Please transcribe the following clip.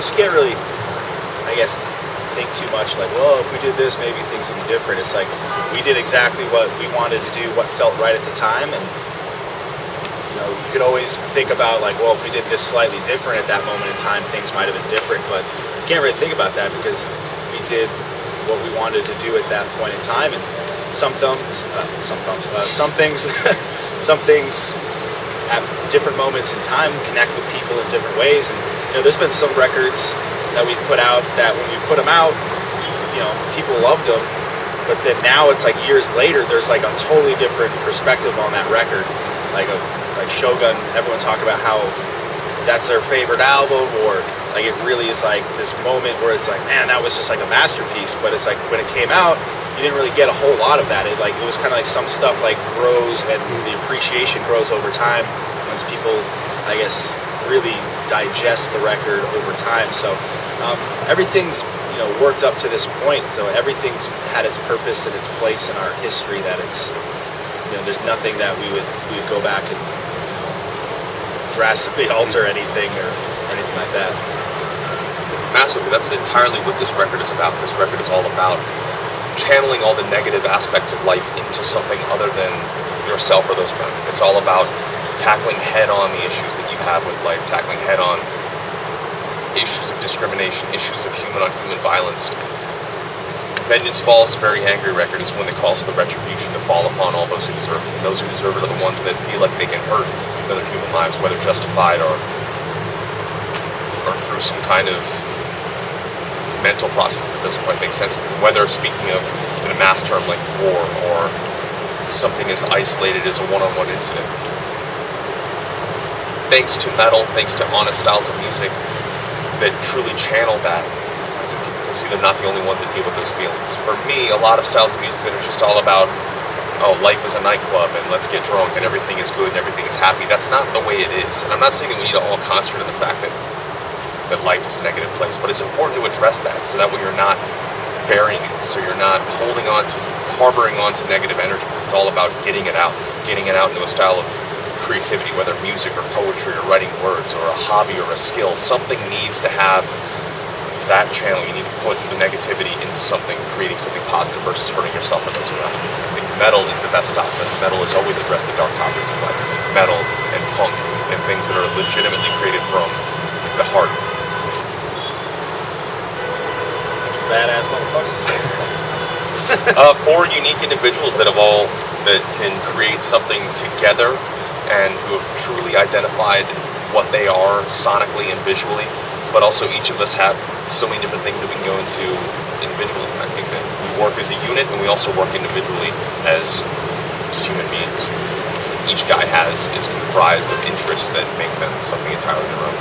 you can't really, I guess, think too much like, well, if we did this, maybe things would be different. It's like we did exactly what we wanted to do, what felt right at the time, and you could always think about like, well, if we did this slightly different at that moment in time, things might have been different. But you can't really think about that because we did what we wanted to do at that point in time, and some things at different moments in time connect with people in different ways. And there's been some records that we've put out that when we put them out, people loved them, but then now it's like years later, there's like a totally different perspective on that record. Like Shogun, everyone talk about how that's their favorite album, or like it really is like this moment where it's like, man, that was just like a masterpiece. But it's like when it came out, you didn't really get a whole lot of that. It was kind of like some stuff like grows, and the appreciation grows over time once people, I guess, really digest the record over time. So everything's worked up to this point. So everything's had its purpose and its place in our history. That it's there's nothing that we would go back and drastically alter anything or anything like that. Massively, that's entirely what this record is about. This record is all about channeling all the negative aspects of life into something other than yourself or those around you. It's all about tackling head-on the issues that you have with life, tackling head-on issues of discrimination, issues of human-on-human violence. Vengeance Falls is a very angry record. It's one that calls for the retribution to fall upon all those who deserve it. And those who deserve it are the ones that feel like they can hurt other human lives, whether justified or through some kind of mental process that doesn't quite make sense. Whether speaking of in a mass term like war, or something as isolated as a one-on-one incident. Thanks to metal, thanks to honest styles of music that truly channel that, I think people can see they're not the only ones that deal with those feelings. For me, a lot of styles of music that are just all about, life is a nightclub and let's get drunk and everything is good and everything is happy. That's not the way it is. And I'm not saying that we need to all concentrate on the fact that life is a negative place, but it's important to address that so that way you're not burying it, so you're not harboring on to negative energies. It's all about getting it out into a style of creativity, whether music or poetry or writing words or a hobby or a skill. Something needs to have that channel. You need to put the negativity into something, creating something positive versus hurting yourself and those around you. I think metal is the best style. Metal has always addressed the dark topics of life. Metal and punk and things that are legitimately created from the heart. Badass motherfuckers. Four unique individuals that can create something together and who have truly identified what they are sonically and visually, but also each of us have so many different things that we can go into individually. And I think that we work as a unit and we also work individually as human beings. Each guy is comprised of interests that make them something entirely their own.